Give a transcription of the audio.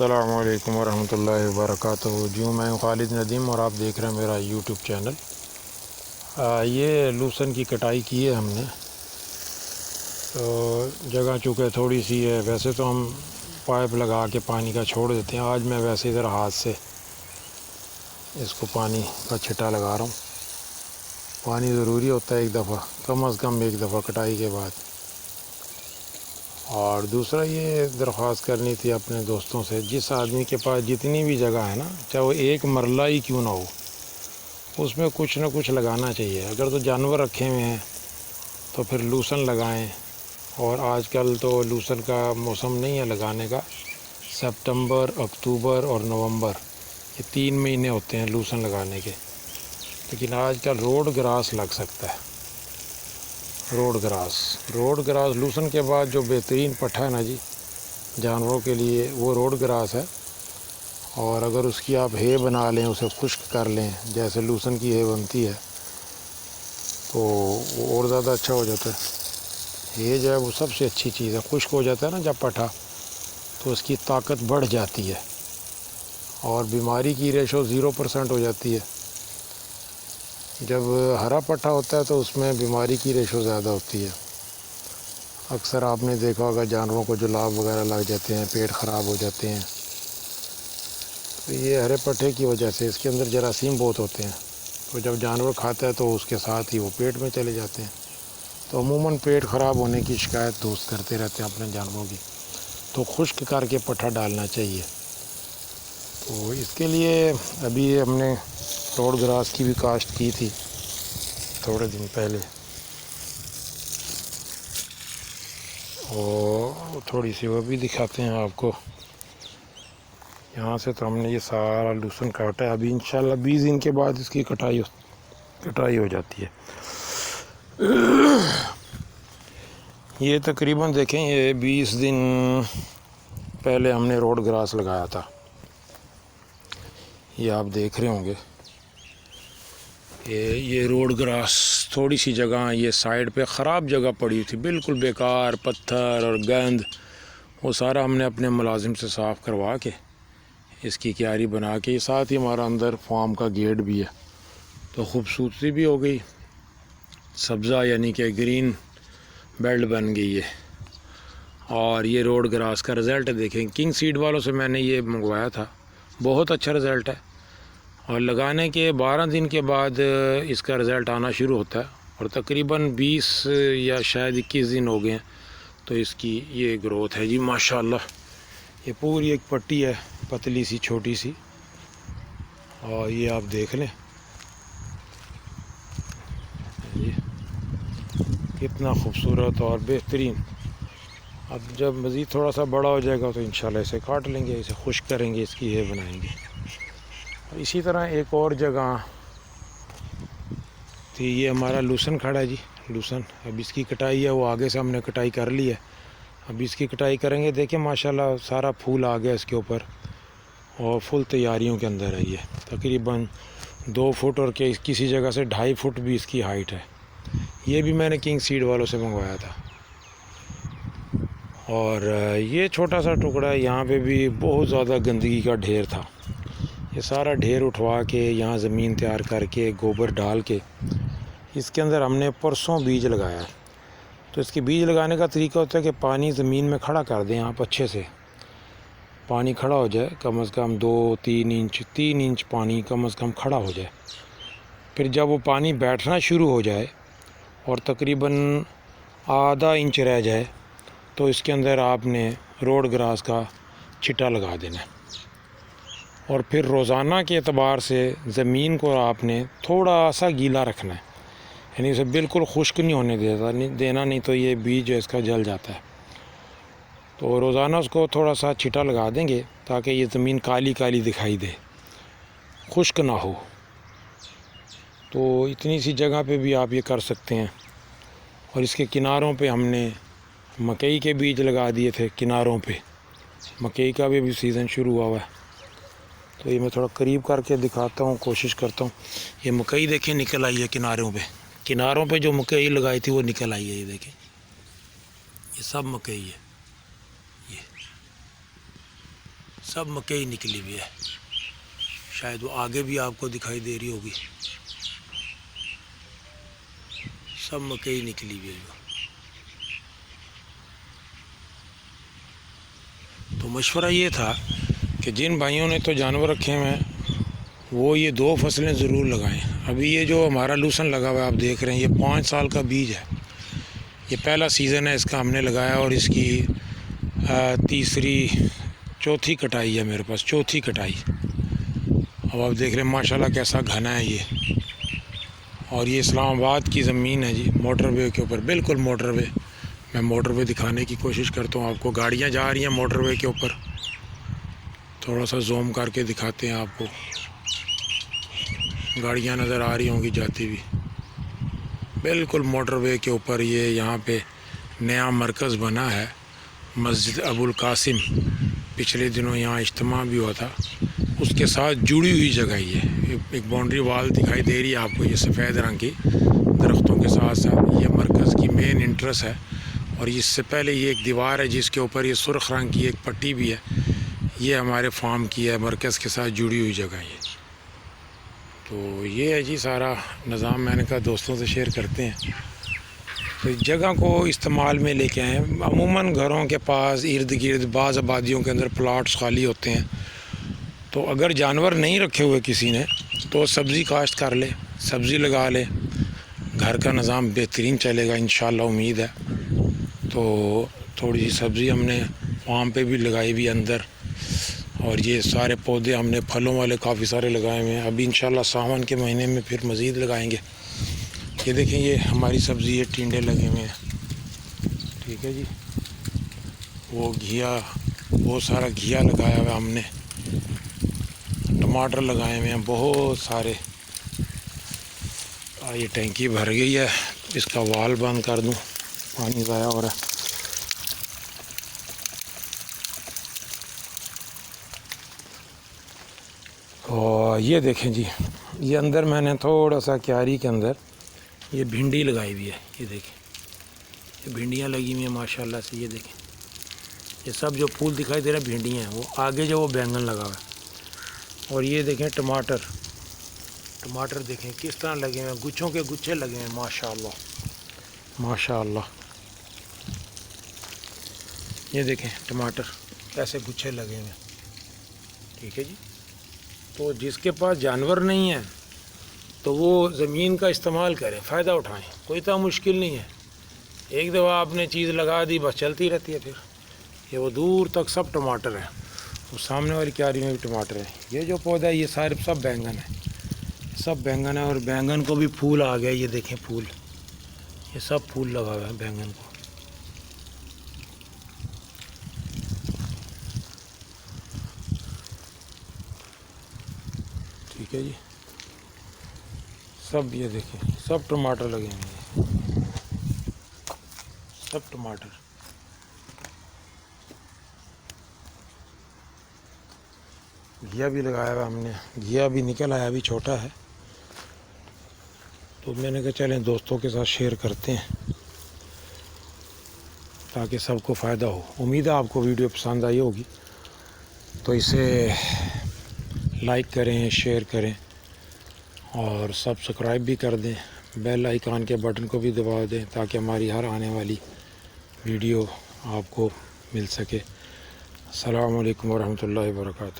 अस्सलामु अलैकुम वरहमतुल्लाहि वबरकातुहू। जी मैं हूँ खालिद नदीम और आप देख रहे हैं मेरा यूट्यूब चैनल। ये लहसुन की कटाई की है हमने, तो जगह चूँकि थोड़ी सी है, वैसे तो हम पाइप लगा के पानी का छोड़ देते हैं। आज मैं वैसे इधर हाथ से इसको पानी का छिटा लगा रहा हूँ। पानी ज़रूरी होता है एक दफ़ा, कम अज़ कम एक दफ़ा कटाई के बाद। और दूसरा ये दरख्वास्त करनी थी अपने दोस्तों से, जिस आदमी के पास जितनी भी जगह है ना, चाहे वो एक मरला ही क्यों ना हो, उसमें कुछ ना कुछ लगाना चाहिए। अगर तो जानवर रखे हुए हैं तो फिर लहसुन लगाएं। और आजकल तो लहसुन का मौसम नहीं है लगाने का। सितंबर, अक्टूबर और नवंबर ये 3 महीने होते हैं लहसुन लगाने के। लेकिन आजकल रोड ग्रास लग सकता है। रोड ग्रास लहसुन के बाद जो बेहतरीन पट्ठा है ना जी जानवरों के लिए, वो रोड ग्रास है। और अगर उसकी आप हे बना लें, उसे खुश्क कर लें जैसे लहसुन की हे बनती है, तो वो और ज़्यादा अच्छा हो जाता है। हे जो है वो सबसे अच्छी चीज़ है। खुश्क हो जाता है ना जब पट्ठा, तो उसकी ताकत बढ़ जाती है और बीमारी की रेशो 0% हो जाती है। जब हरा पट्ठा होता है तो उसमें बीमारी की रेशो ज़्यादा होती है। अक्सर आपने देखा होगा जानवरों को जुलाब वगैरह लग जाते हैं, पेट ख़राब हो जाते हैं, तो ये हरे पट्ठे की वजह से। इसके अंदर जरासीम बहुत होते हैं, तो जब जानवर खाता है तो उसके साथ ही वो पेट में चले जाते हैं। तो अमूमन पेट ख़राब होने की शिकायत दोस्त करते रहते हैं अपने जानवरों की, तो खुश्क करके पट्ठा डालना चाहिए। तो इसके लिए अभी हमने रोड ग्रास की भी काश्त की थी थोड़े दिन पहले, और थोड़ी सी वो भी दिखाते हैं आपको। यहाँ से तो हमने ये सारा लहसुन काटा है। अभी इंशाल्लाह 20 दिन के बाद इसकी कटाई हो जाती है। ये तकरीबन देखें, ये 20 दिन पहले हमने रोड ग्रास लगाया था। ये आप देख रहे होंगे, ये रोड ग्रास। थोड़ी सी जगह ये साइड पे ख़राब जगह पड़ी थी, बिल्कुल बेकार, पत्थर और गंद, वो सारा हमने अपने मुलाजिम से साफ़ करवा के इसकी क्यारी बना के, साथ ही हमारा अंदर फार्म का गेट भी है, तो ख़ूबसूरती भी हो गई। सब्ज़ा यानी कि ग्रीन बेल्ट बन गई है। और ये रोड ग्रास का रिज़ल्ट देखें, किंग सीड वालों से मैंने ये मंगवाया था, बहुत अच्छा रिज़ल्ट है। और लगाने के 12 दिन के बाद इसका रिज़ल्ट आना शुरू होता है, और तकरीबन 20 या शायद 21 दिन हो गए हैं, तो इसकी ये ग्रोथ है जी माशाल्लाह। ये पूरी एक पट्टी है, पतली सी छोटी सी, और ये आप देख लें ये कितना खूबसूरत और बेहतरीन। अब जब मज़ीद थोड़ा सा बड़ा हो जाएगा तो इंशाल्लाह इसे काट लेंगे, इसे खुश्क करेंगे, इसकी ये बनाएंगे। और इसी तरह एक और जगह थी, ये हमारा लहसुन खड़ा है जी, लहसुन। अब इसकी कटाई है, वो आगे से हमने कटाई कर ली है, अब इसकी कटाई करेंगे। देखिए माशाल्लाह सारा फूल आ गया इसके ऊपर, और फुल तैयारियों के अंदर है। ये तकरीबन 2 फुट और किसी जगह से 2.5 फुट भी इसकी हाइट है। ये भी मैंने किंग सीड वालों से मंगवाया था। और ये छोटा सा टुकड़ा, यहाँ पे भी बहुत ज़्यादा गंदगी का ढेर था। ये सारा ढेर उठवा के यहाँ ज़मीन तैयार करके गोबर डाल के इसके अंदर हमने परसों बीज लगाया। तो इसके बीज लगाने का तरीका होता है कि पानी ज़मीन में खड़ा कर दें आप, अच्छे से पानी खड़ा हो जाए, कम से कम 3 इंच पानी कम से कम खड़ा हो जाए। फिर जब वो पानी बैठना शुरू हो जाए और तकरीबन आधा इंच रह जाए, तो इसके अंदर आपने रोड ग्रास का छिटा लगा देना है। और फिर रोज़ाना के एतबार से ज़मीन को आपने थोड़ा सा गीला रखना है, यानी उसे बिल्कुल खुश्क नहीं होने देना, नहीं तो ये बीज जो इसका जल जाता है। तो रोज़ाना उसको थोड़ा सा छिटा लगा देंगे ताकि ये ज़मीन काली काली दिखाई दे, खुश्क ना हो। तो इतनी सी जगह पे भी आप ये कर सकते हैं। और इसके किनारों पे हमने मकई के बीज लगा दिए थे, किनारों पे मकई का भी सीज़न शुरू हुआ है। तो ये मैं थोड़ा करीब करके दिखाता हूँ, कोशिश करता हूँ। ये मकई देखें निकल आई है किनारों पे जो मकई लगाई थी वो निकल आई है। ये देखें, ये सब मकई है, ये सब मकई निकली हुई है, शायद वो आगे भी आपको दिखाई दे रही होगी, सब मकई निकली हुई है। तो मशवरा ये था कि जिन भाइयों ने तो जानवर रखे हुए हैं वो ये 2 फसलें ज़रूर लगाएं। अभी ये जो हमारा लूसन लगा हुआ है आप देख रहे हैं, ये 5 साल का बीज है, ये पहला सीज़न है इसका हमने लगाया और इसकी चौथी कटाई है मेरे पास, चौथी कटाई। अब आप देख रहे हैं माशाल्लाह कैसा घना है ये। और ये इस्लामाबाद की ज़मीन है जी, मोटरवे के ऊपर, बिल्कुल मोटरवे। मैं मोटरवे दिखाने की कोशिश करता हूँ आपको, गाड़ियाँ जा रही हैं मोटरवे के ऊपर, थोड़ा सा जूम करके दिखाते हैं आपको, गाड़ियाँ नज़र आ रही होंगी जाती हुई, बिल्कुल मोटरवे के ऊपर। ये यहाँ पे नया मरकज़ बना है, मस्जिद अबुल कासिम, पिछले दिनों यहाँ इज्तिमा भी हुआ था, उसके साथ जुड़ी हुई जगह ये एक बाउंड्री वाल दिखाई दे रही है आपको, ये सफ़ेद रंग की दरख्तों के साथ साथ ये मरकज़ की मेन इंट्रेंस है। और इससे पहले ये एक दीवार है जिसके ऊपर ये सुर्ख रंग की एक पट्टी भी है, ये हमारे फार्म की है, मरकज़ के साथ जुड़ी हुई जगह ये। तो ये है जी सारा निज़ाम, मैंने कहा दोस्तों से शेयर करते हैं। तो इस जगह को इस्तेमाल में लेके आए। अमूमन घरों के पास इर्द गिर्द बाज़ आबादियों के अंदर प्लाट्स खाली होते हैं, तो अगर जानवर नहीं रखे हुए किसी ने तो सब्ज़ी काश्त कर ले, सब्ज़ी लगा ले, घर का निज़ाम बेहतरीन चलेगा इंशाअल्लाह, उम्मीद है। तो थोड़ी सी सब्ज़ी हमने फार्म पे भी लगाई हुई अंदर, और ये सारे पौधे हमने फलों वाले काफ़ी सारे लगाए हुए हैं। अभी इंशाअल्लाह सावन के महीने में फिर मज़ीद लगाएंगे। ये देखें, ये हमारी सब्ज़ी, ये टिंडे लगे हुए हैं, ठीक है जी। वो घिया, बहुत सारा घिया लगाया हुआ हमने, टमाटर लगाए हुए हैं बहुत सारे। ये टैंकी भर गई है, इसका वाल बंद कर दूं, पानी ज़ाया हो रहा है। और ये देखें जी, ये अंदर मैंने थोड़ा सा क्यारी के अंदर ये भिंडी लगाई हुई है, ये देखें, ये भिंडियाँ लगी हुई हैं माशाल्लाह से। ये देखें, ये सब जो फूल दिखाई दे रहे हैं भिंडियाँ हैं, वो आगे जो वो बैंगन लगा हुआ है। और ये देखें टमाटर, टमाटर देखें किस तरह लगे हुए हैं, गुच्छों के गुच्छे लगे हैं माशाल्लाह माशाल्लाह। ये देखें टमाटर कैसे गुच्छे लगे हुए हैं, ठीक है जी। तो जिसके पास जानवर नहीं है तो वो ज़मीन का इस्तेमाल करें, फ़ायदा उठाएं, कोई इतना मुश्किल नहीं है। एक दफ़ा आपने चीज़ लगा दी बस चलती रहती है फिर। ये वो दूर तक सब टमाटर हैं, वो सामने वाली क्यारी में भी टमाटर है। ये जो पौधा है ये सारे सब बैंगन है, सब बैंगन है। और बैंगन को भी फूल आ गया, ये देखें फूल, ये सब फूल लगा हुआ है बैंगन को। ठीक है जी, सब ये देखें सब टमाटर लगे हुए हैं, सब टमाटर। घिया भी लगाया हुआ हमने, घिया भी निकल आया, अभी छोटा है। तो मैंने कहा चलें दोस्तों के साथ शेयर करते हैं ताकि सबको फ़ायदा हो। उम्मीद है आपको वीडियो पसंद आई होगी, तो इसे लाइक करें, शेयर करें और सब्सक्राइब भी कर दें, बेल आइकन के बटन को भी दबा दें ताकि हमारी हर आने वाली वीडियो आपको मिल सके। अस्सलामु अलैकुम वरहमतुल्लाहि वबरकातुहू।